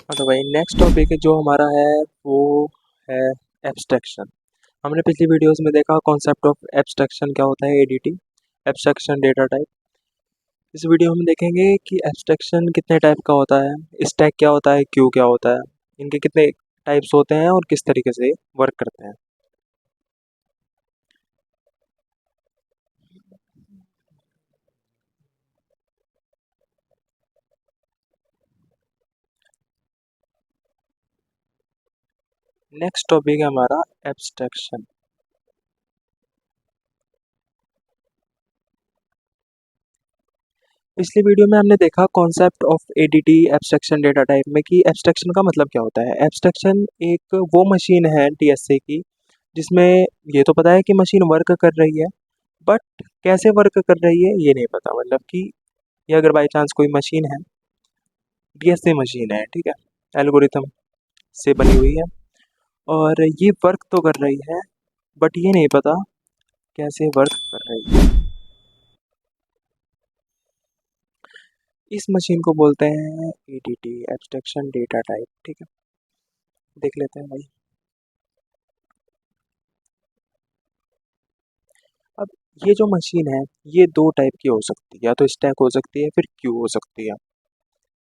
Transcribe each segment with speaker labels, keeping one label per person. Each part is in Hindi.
Speaker 1: हाँ तो भाई नेक्स्ट टॉपिक जो हमारा है वो है एब्स्ट्रैक्शन। हमने पिछली वीडियोस में देखा कॉन्सेप्ट ऑफ एब्स्ट्रैक्शन क्या होता है, एडीटी, एब्स्ट्रैक्शन डेटा टाइप। इस वीडियो में देखेंगे कि एब्स्ट्रैक्शन कितने टाइप का होता है, स्टैक क्या होता है, क्यू क्या होता है, इनके कितने टाइप्स होते हैं और किस तरीके से वर्क करते हैं। नेक्स्ट टॉपिक है हमारा एब्स्ट्रैक्शन। पिछली वीडियो में हमने देखा concept of ADT, abstraction data type में कि एब्स्ट्रैक्शन का मतलब क्या होता है। एब्स्ट्रैक्शन एक वो मशीन है टीएसए की जिसमें ये तो पता है कि मशीन वर्क कर रही है, बट कैसे वर्क कर रही है ये नहीं पता। मतलब कि ये अगर बाई चांस कोई मशीन है, डीएसए मशीन है, ठीक है, एल्गोरिथम से बनी हुई है और ये वर्क तो कर रही है, बट ये नहीं पता कैसे वर्क कर रही है। इस मशीन को बोलते हैं एडीटी, एब्स्ट्रैक्शन डेटा टाइप। ठीक है, देख लेते हैं भाई। अब ये जो मशीन है ये दो टाइप की हो सकती है, या तो स्टैक हो सकती है फिर क्यू हो सकती है।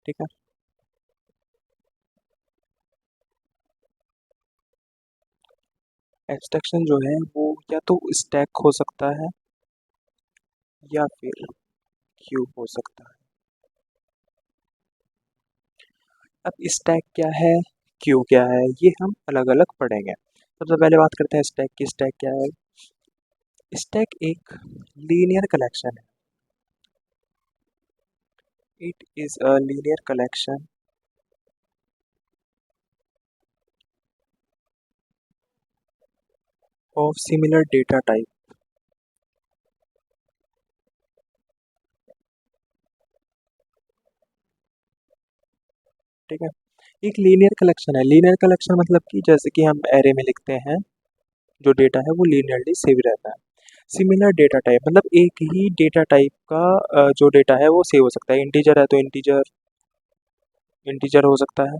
Speaker 1: ठीक है, एब्स्ट्रैक्शन जो है वो या तो स्टैक हो सकता है या फिर क्यू हो सकता है। अब स्टैक क्या है, क्यू क्या है, ये हम अलग अलग पढ़ेंगे। सबसे पहले बात करते हैं स्टैक की। स्टैक क्या है? स्टैक एक लीनियर कलेक्शन है। It is a linear collection of similar data type. ठीक है, एक लीनियर कलेक्शन है। लीनियर कलेक्शन मतलब कि जैसे कि हम एरे में लिखते हैं, जो डेटा है वो लीनियरली सेव रहता है। सिमिलर डेटा टाइप मतलब एक ही डेटा टाइप का जो डेटा है वो सेव हो सकता है। इंटीजर है तो इंटीजर इंटीजर हो सकता है,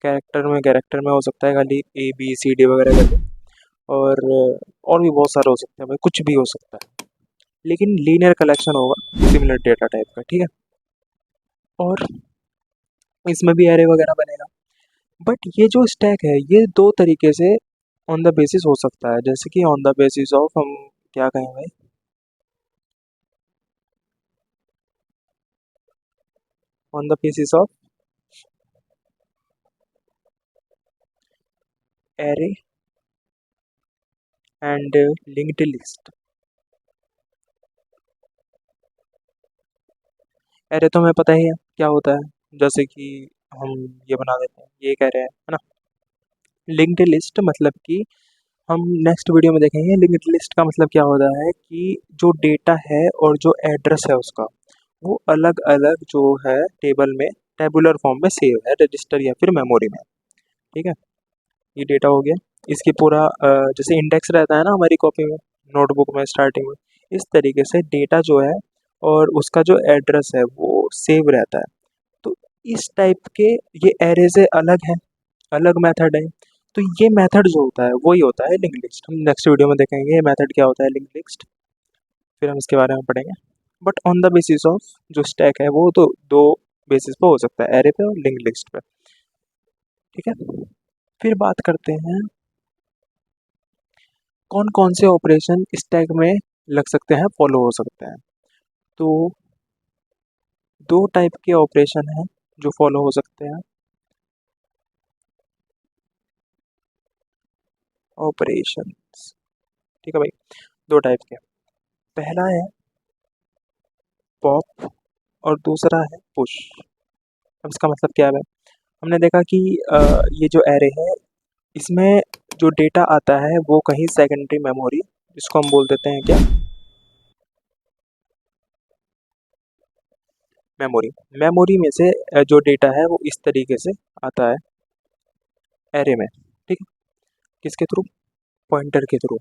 Speaker 1: कैरेक्टर में हो सकता है, खाली ए बी सी डी वगैरह करके, और भी बहुत सारे हो सकते हैं भाई, कुछ भी हो सकता है, लेकिन लीनियर कलेक्शन होगा सिमिलर डेटा टाइप का। ठीक है, और इसमें भी एरे वगैरह बनेगा। बट ये जो स्टैक है ये दो तरीके से ऑन द बेसिस हो सकता है। जैसे कि ऑन द बेसिस ऑफ हम क्या कहें भाई, on the basis of array and linked list. Array तो हमें पता ही है क्या होता है, जैसे कि हम ये बना देते हैं, ये कह रहे हैं, है ना। लिंक्ड लिस्ट मतलब कि हम नेक्स्ट वीडियो में देखेंगे लिंक्ड लिस्ट का मतलब क्या होता है कि जो डेटा है और जो एड्रेस है उसका वो अलग अलग जो है टेबल में, टेबुलर फॉर्म में सेव है रजिस्टर या फिर मेमोरी में। ठीक है, ये डेटा हो गया। इसकी पूरा जैसे इंडेक्स रहता है ना हमारी कॉपी में, नोटबुक में स्टार्टिंग में, इस तरीके से डेटा जो है और उसका जो एड्रेस है वो सेव रहता है। तो इस टाइप के ये एरे से अलग है, अलग मेथड है। तो ये मेथड जो होता है वही होता है लिंक लिस्ट। हम नेक्स्ट वीडियो में देखेंगे ये मेथड क्या होता है लिंक लिस्ट, फिर हम इसके बारे में पढ़ेंगे। But on the basis of जो स्टैक है वो तो दो बेसिस पे हो सकता है, एरे पे और लिंक लिस्ट पे। ठीक है, फिर बात करते हैं कौन कौन से ऑपरेशन स्टैक में लग सकते हैं, फॉलो हो सकते हैं। तो दो टाइप के ऑपरेशन हैं जो फॉलो हो सकते हैं। ऑपरेशन, ठीक है भाई, दो टाइप के। पहला है पॉप और दूसरा है पुश। अब इसका मतलब क्या है भाई? हमने देखा कि ये जो एरे है इसमें जो डेटा आता है वो कहीं सेकेंडरी मेमोरी, जिसको हम बोल देते हैं क्या, मेमोरी। मेमोरी में से जो डेटा है वो इस तरीके से आता है एरे में। ठीक है, किसके थ्रू? पॉइंटर के थ्रू।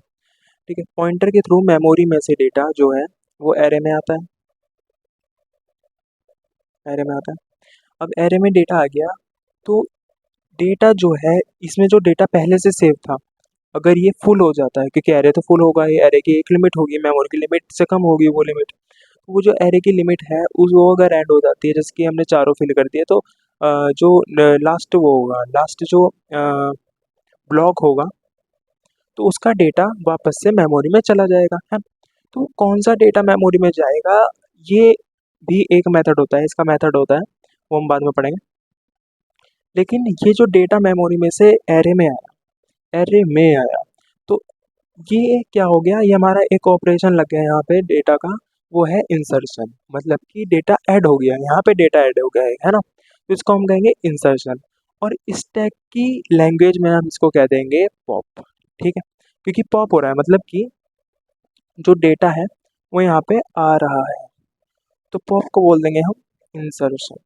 Speaker 1: ठीक है, पॉइंटर के थ्रू मेमोरी में से डेटा जो है वो एरे में आता है, एरे में आता है। अब एरे में डेटा आ गया, तो डेटा जो है, इसमें जो डेटा पहले से सेव था, अगर ये फुल हो जाता है, क्योंकि एरे तो फुल होगा, ये एरे की एक लिमिट होगी, मेमोरी की लिमिट से कम होगी वो लिमिट, तो वो जो एरे की लिमिट है उस वो अगर एंड हो जाती है, जैसे कि हमने चारों फिल कर दिए, तो जो लास्ट वो होगा, लास्ट जो ब्लॉक होगा, तो उसका डेटा वापस से मेमोरी में चला जाएगा, है। तो कौन सा डेटा मेमोरी में जाएगा, ये भी एक मेथड होता है, इसका मेथड होता है, वो हम बाद में पढ़ेंगे। लेकिन ये जो डेटा मेमोरी में से एरे में आया, तो ये क्या हो गया, ये हमारा एक ऑपरेशन लग गया यहाँ पे डेटा का, वो है इंसर्शन, मतलब कि डेटा ऐड हो गया, यहाँ पे डेटा ऐड हो गया है ना, तो इसको हम कहेंगे इंसर्शन। और स्टैक की लैंग्वेज में हम इसको कह देंगे पॉप, ठीक है, क्योंकि पॉप हो रहा है, मतलब कि जो डेटा है वो यहाँ पे आ रहा है, तो पॉप को बोल देंगे हम इंसर्शन,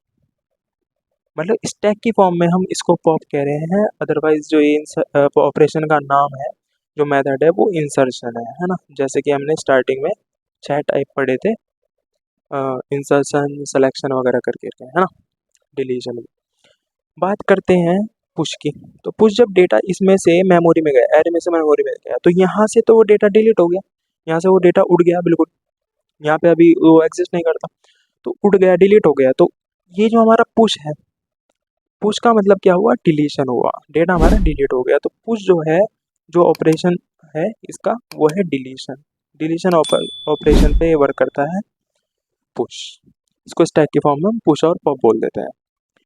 Speaker 1: मतलब स्टैक की फॉर्म में हम इसको पॉप कह रहे हैं। अदरवाइज जो ये ऑपरेशन का नाम है, जो मेथड है, वो इंसर्शन है ना, जैसे कि हमने स्टार्टिंग में 6 टाइप पढ़े थे, इंसर्शन, सिलेक्शन वगैरह करके, है ना, डिलीशन की। बात करते हैं पुश की। तो पुश जब डेटा इसमें से मेमोरी में गया, एरे में से मेमोरी में गया, तो यहाँ से तो वो डेटा डिलीट हो गया, यहाँ से वो डेटा उड़ गया बिल्कुल, यहाँ पे अभी वो एग्जिस्ट नहीं करता, तो उड़ गया, डिलीट हो गया। तो ये जो हमारा पुश है, पुश का मतलब क्या हुआ, डिलीशन हुआ, डेटा हमारा डिलीट हो गया। तो पुश जो है, जो ऑपरेशन है इसका, वो है डिलीशन। डिलीशन ऑपरेशन पे वर्क करता है पुश। इसको स्टैक की फॉर्म में हम पुश और पॉप बोल देते हैं।